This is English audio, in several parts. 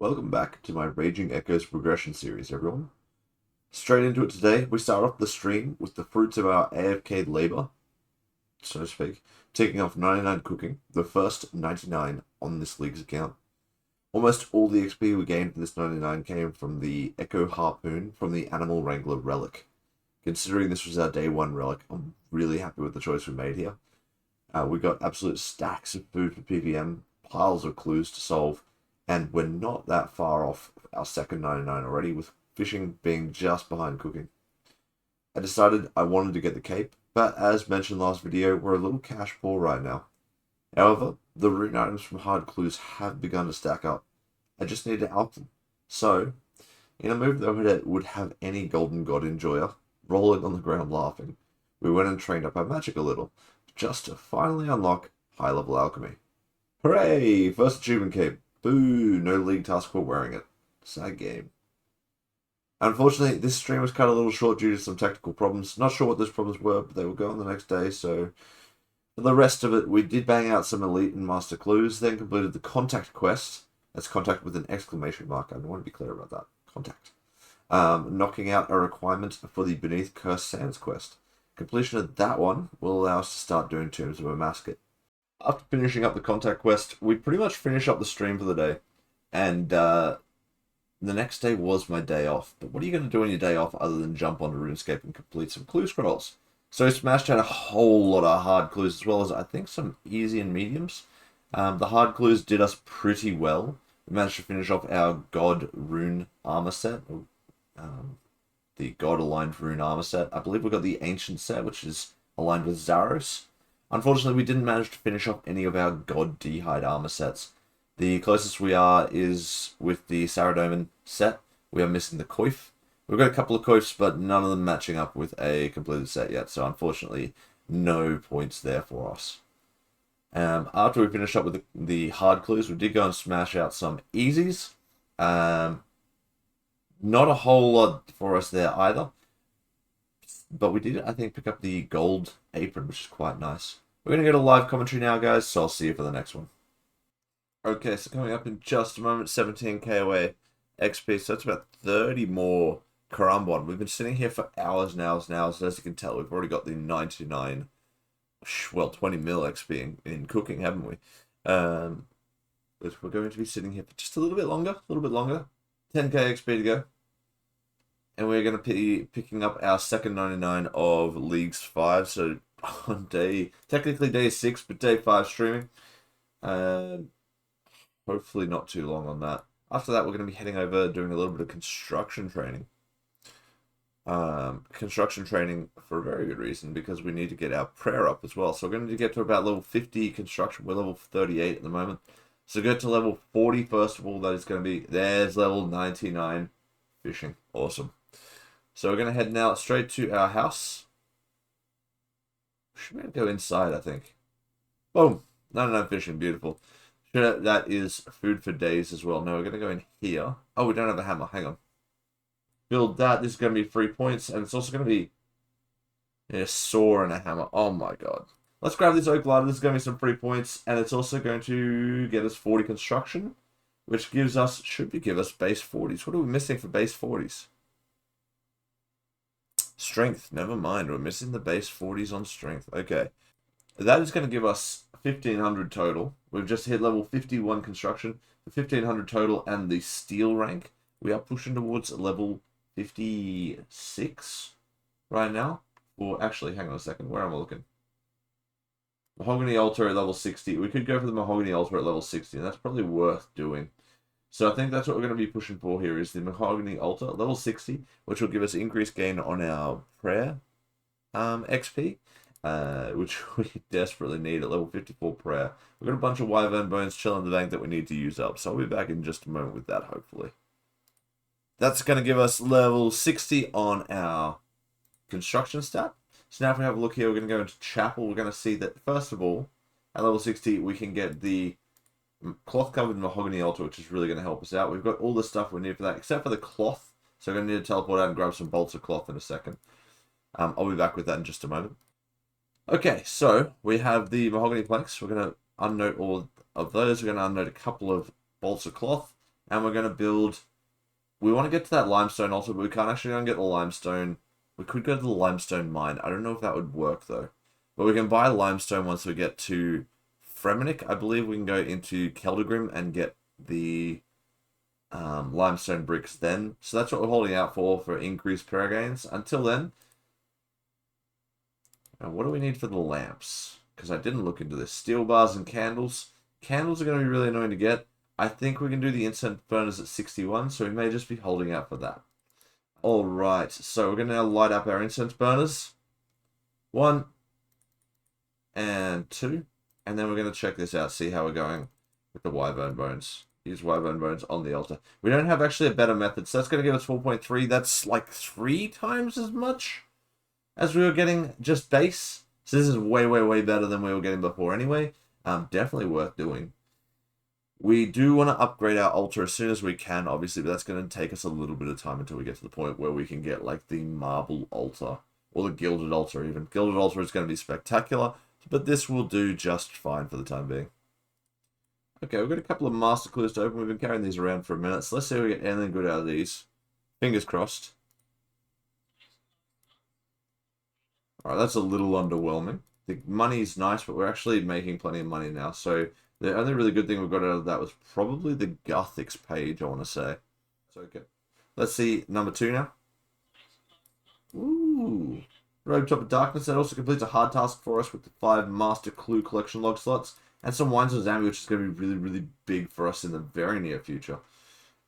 Welcome back to my Raging Echoes progression series, everyone. Straight into it today, we start off the stream with the fruits of our AFK labor, so to speak, taking off 99 cooking, the first 99 on this league's account. Almost all the XP we gained for this 99 came from the Echo Harpoon from the Animal Wrangler relic. Considering this was our day 1 relic, I'm really happy with the choice we made here. We got absolute stacks of food for PVM, piles of clues to solve, and we're not that far off our second 99 already, with fishing being just behind cooking. I decided I wanted to get the cape, but as mentioned last video, we're a little cash poor right now. However, the rune items from hard clues have begun to stack up. I just need to alch them. So, in a move that would have any golden god enjoyer rolling on the ground laughing, we went and trained up our magic a little, just to finally unlock high level alchemy. Hooray! First achievement cape. Boo! No league task for wearing it. Sad game. Unfortunately, this stream was cut a little short due to some technical problems. Not sure what those problems were, but they will go on the next day, so for the rest of it, we did bang out some elite and master clues, then completed the contact quest. That's contact with an exclamation mark. I want to be clear about that. Contact. Knocking out a requirement for the Beneath Cursed Sands quest. Completion of that one will allow us to start doing Tombs of a Mascot. After finishing up the contact quest, we pretty much finish up the stream for the day. And the next day was my day off. But what are you going to do on your day off other than jump onto RuneScape and complete some clue scrolls? So we smashed out a whole lot of hard clues, as well as I think some easy and mediums. The hard clues did us pretty well. We managed to finish off our God Rune armor set. The God aligned Rune armor set. I believe we got the Ancient set, which is aligned with Zaros. Unfortunately, we didn't manage to finish off any of our God D'hide armor sets. The closest we are is with the Saradomin set. We are missing the Coif. We've got a couple of Coifs, but none of them matching up with a completed set yet, so unfortunately, no points there for us. After we finished up with the hard clues, we did go and smash out some easies. Not a whole lot for us there either. But we did, I think, pick up the gold apron, which is quite nice. We're going to go to live commentary now, guys, so I'll see you for the next one. Okay, so coming up in just a moment, 17k away XP, so that's about 30 more Karambon. We've been sitting here for hours and hours and hours, as you can tell, we've already got the 99, well, 20 mil XP in cooking, haven't we? But we're going to be sitting here for just a little bit longer, 10k XP to go. And we're going to be picking up our second 99 of Leagues 5. So on technically day 6, but day 5 streaming. Hopefully not too long on that. After that, we're going to be heading over, doing a little bit of construction training. Construction training for a very good reason, because we need to get our prayer up as well. So we're going to get to about level 50 construction. We're level 38 at the moment. So go to level 40 first of all. That is going to be, there's level 99 fishing. Awesome. So we're going to head now straight to our house. Should go inside, I think. Boom. 99 fishing. Beautiful. That is food for days as well. No, we're going to go in here. Oh, we don't have a hammer. Hang on. Build that. This is going to be 3 points. And it's also going to be a saw and a hammer. Oh my god. Let's grab this oak ladder. This is going to be some 3 points. And it's also going to get us 40 construction. Which gives us, should give us base 40s. What are we missing for base 40s? Strength, never mind. We're missing the base 40s on strength. Okay. That is going to give us 1500 total. We've just hit level 51 construction. The 1500 total and the steel rank. We are pushing towards level 56 right now. Or actually, hang on a second. Where am I looking? Mahogany altar at level 60. We could go for the mahogany altar at level 60, and that's probably worth doing. So I think that's what we're going to be pushing for here, is the Mahogany Altar, level 60, which will give us increased gain on our prayer XP, which we desperately need at level 54 prayer. We've got a bunch of wyvern bones chilling in the bank that we need to use up, so I'll be back in just a moment with that, hopefully. That's going to give us level 60 on our construction stat. So now if we have a look here, we're going to go into chapel. We're going to see that, first of all, at level 60, we can get the cloth covered mahogany altar, which is really going to help us out. We've got all the stuff we need for that, except for the cloth. So we're going to need to teleport out and grab some bolts of cloth in a second. I'll be back with that in just a moment. Okay, so we have the mahogany planks. We're going to unnote all of those. We're going to unnote a couple of bolts of cloth. And we're going to build... We want to get to that limestone altar, but we can't actually go and get the limestone. We could go to the limestone mine. I don't know if that would work, though. But we can buy limestone once we get to Fremenic. I believe we can go into Keldegrim and get the limestone bricks then. So that's what we're holding out for increased prayer gains. Until then... Now, what do we need for the lamps? Because I didn't look into this. Steel bars and candles. Candles are going to be really annoying to get. I think we can do the incense burners at 61, so we may just be holding out for that. Alright, so we're going to now light up our incense burners. 1 and 2. And then we're going to check this out, see how we're going with the wyvern bones. Use wyvern bones on the altar. We don't have actually a better method, so that's going to give us 4.3. That's like 3 times as much as we were getting just base. So this is way, way, way better than we were getting before anyway. Definitely worth doing. We do want to upgrade our altar as soon as we can, obviously, but that's going to take us a little bit of time until we get to the point where we can get, like, the marble altar. Or the gilded altar, even. Gilded altar is going to be spectacular, but this will do just fine for the time being. Okay, we've got a couple of master clues to open. We've been carrying these around for a minute, so let's see if we get anything good out of these. Fingers crossed. Alright, that's a little underwhelming. The money's nice, but we're actually making plenty of money now, so... The only really good thing we got out of that was probably the Gothics page, I want to say. So, okay. Let's see number 2 now. Ooh. Rogue Top of Darkness. That also completes a hard task for us with the 5 Master Clue Collection log slots. And some Wines of Zambi, which is going to be really, really big for us in the very near future.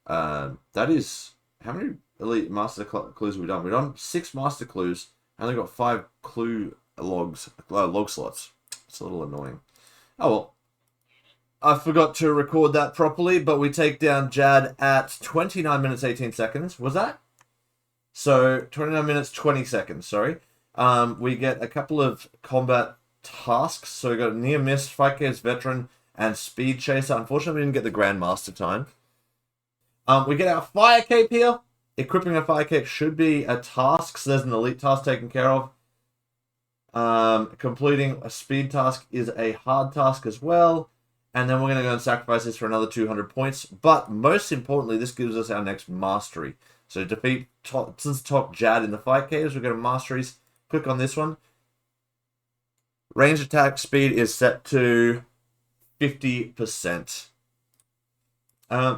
That is... How many Elite Master Clues have we done? We've done 6 Master Clues. And only got 5 Clue log slots. It's a little annoying. Oh well. I forgot to record that properly, but we take down Jad at 29 minutes 18 seconds. Was that? So, 29 minutes 20 seconds, sorry. We get a couple of combat tasks. So we got Near Miss, Fight Case Veteran, and Speed Chaser. Unfortunately, we didn't get the Grandmaster time. We get our Fire Cape here. Equipping a Fire Cape should be a task, so there's an elite task taken care of. Completing a speed task is a hard task as well. And then we're going to go and sacrifice this for another 200 points. But most importantly, this gives us our next mastery. So defeat top Jad in the fight caves. We're going to masteries. Click on this one. Range attack speed is set to 50%.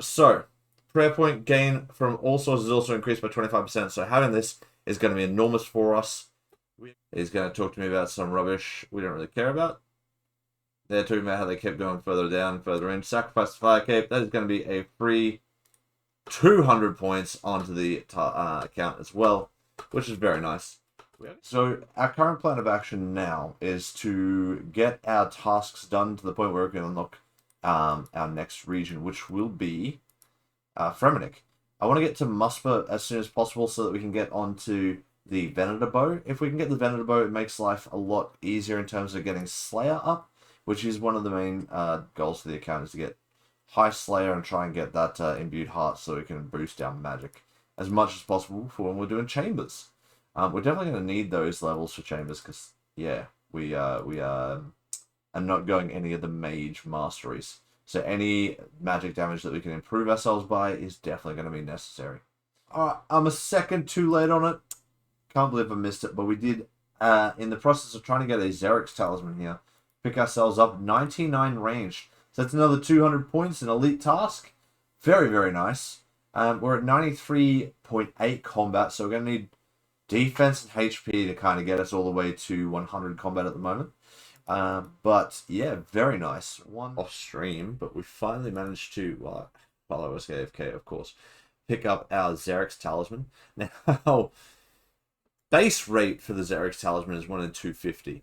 So, prayer point gain from all sources is also increased by 25%. So having this is going to be enormous for us. He's going to talk to me about some rubbish we don't really care about. They're talking about how they kept going further down, further in. Sacrifice the Fire Cape. That is going to be a free 200 points onto the account as well, which is very nice. So our current plan of action now is to get our tasks done to the point where we can unlock our next region, which will be Fremenic. I want to get to Musper as soon as possible so that we can get onto the Venator Bow. If we can get the Venator Bow, it makes life a lot easier in terms of getting Slayer up, which is one of the main goals for the account, is to get high Slayer and try and get that imbued heart so we can boost our magic as much as possible for when we're doing chambers. We're definitely going to need those levels for chambers because, yeah, we are not going any of the mage masteries. So any magic damage that we can improve ourselves by is definitely going to be necessary. Alright, I'm a second too late on it. Can't believe I missed it, but we did, in the process of trying to get a Xerix talisman here, pick ourselves up 99 range. So that's another 200 points, an elite task. Very, very nice. We're at 93.8 combat, so we're going to need defense and HP to kind of get us all the way to 100 combat at the moment. But yeah, very nice. One off stream, but we finally managed to, well, while I was AFK, of course, pick up our Xerix talisman. Now, base rate for the Xerix talisman is 1 in 250.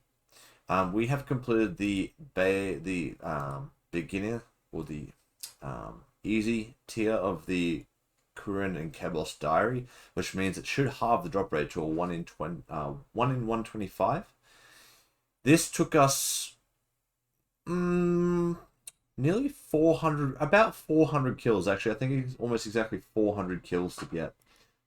We have completed the beginner or the easy tier of the Kurin and Kebos diary, which means it should halve the drop rate to a 1 in 125. This took us nearly 400, about 400 kills actually. I think it's almost exactly 400 kills to get.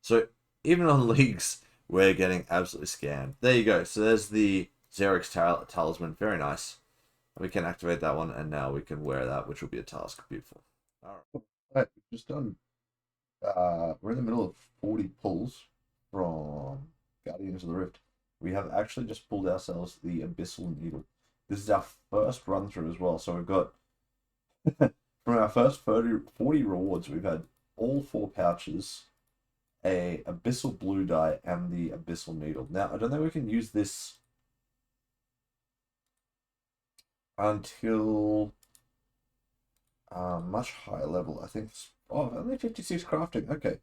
So even on leagues, we're getting absolutely scammed. There you go. So there's the Xerix talisman, very nice. We can activate that one, and now we can wear that, which will be a task. Beautiful. All right. Right, we've just done. We're in the middle of 40 pulls from Guardians of the Rift. We have actually just pulled ourselves the Abyssal Needle. This is our first run through as well. So we've got from our first 40 rewards, we've had all 4 pouches, a Abyssal Blue die, and the Abyssal Needle. Now, I don't think we can use this until much higher level. I think only 56 crafting. Okay.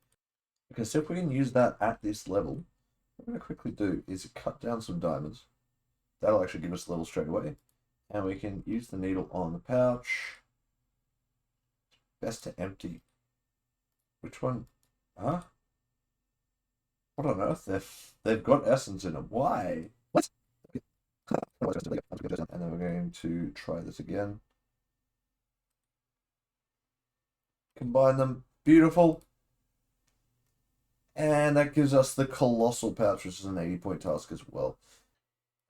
Okay, so if we can use that at this level, what I'm going to quickly do is cut down some diamonds. That'll actually give us level straight away. And we can use the needle on the pouch. Best to empty. Which one? Huh? What on earth? They've got essence in them. Why? What? Okay. And then we're going to try this again. Combine them. Beautiful. And that gives us the Colossal Pouch, which is an 80-point task as well.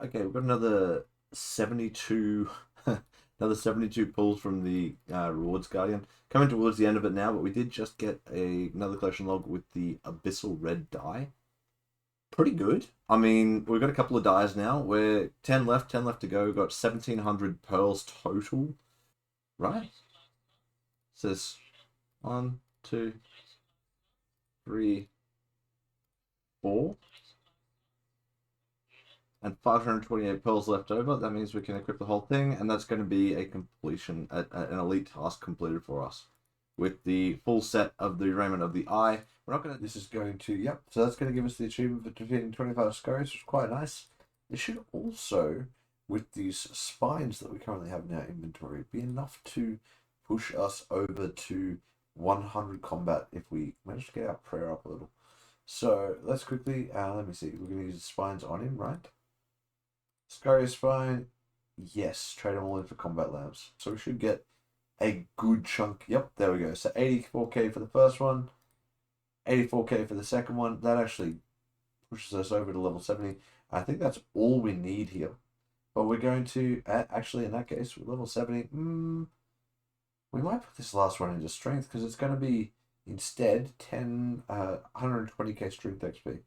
Okay, we've got another 72 another 72 pulls from the Rewards Guardian. Coming towards the end of it now, but we did just get another collection log with the Abyssal Red die. Pretty good. I mean, we've got a couple of dies now. We're 10 left to go. We've got 1,700 pearls total. Right? It says 1, 2, 3, 4. And 528 pearls left over. That means we can equip the whole thing, and that's going to be a completion, an elite task completed for us. With the full set of the Raiment of the Eye. We're not going to, this is going to, yep, so that's going to give us the achievement for defeating 25 scurries, which is quite nice. This should also, with these spines that we currently have in our inventory, be enough to push us over to 100 combat if we manage to get our prayer up a little. So let's quickly, let me see, we're going to use the spines on him, right? Scurry spine, yes, trade them all in for combat lamps. So we should get a good chunk. Yep, there we go. So 84k for the first one, 84k for the second one. That actually pushes us over to level 70. I think that's all we need here. But we're going to, actually in that case, with level 70, we might put this last one into strength because it's going to be instead 120k strength XP,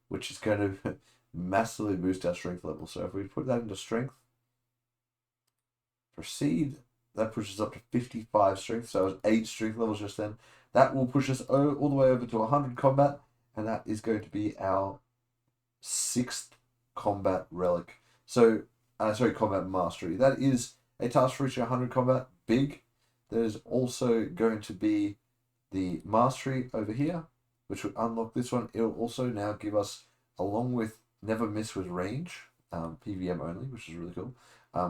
which is going to massively boost our strength level. So if we put that into strength, proceed, that pushes up to 55 strength. So it was 8 strength levels just then. That will push us all the way over to 100 combat, and that is going to be our 6th combat relic. So, sorry, combat mastery. That is a task for reaching 100 combat. Big. There's also going to be the mastery over here, which would unlock this one. It will also now give us, along with Never Miss with range, PVM only, which is really cool.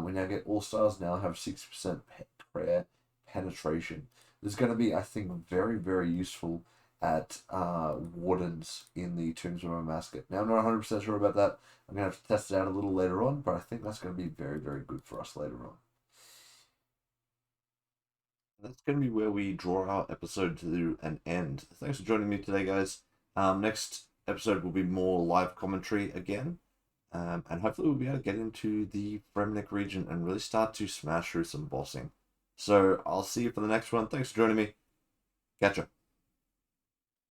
We now get All Stars now have 60% prayer penetration. This is going to be, I think, very, very useful at Wardens in the Tombs of Mascot. Now, I'm not 100% sure about that. I'm going to have to test it out a little later on, but I think that's going to be very, very good for us later on. That's going to be where we draw our episode to an end. Thanks for joining me today, guys. Next episode will be more live commentary again. And hopefully we'll be able to get into the Fremnik region and really start to smash through some bossing. So I'll see you for the next one. Thanks for joining me. Catch ya.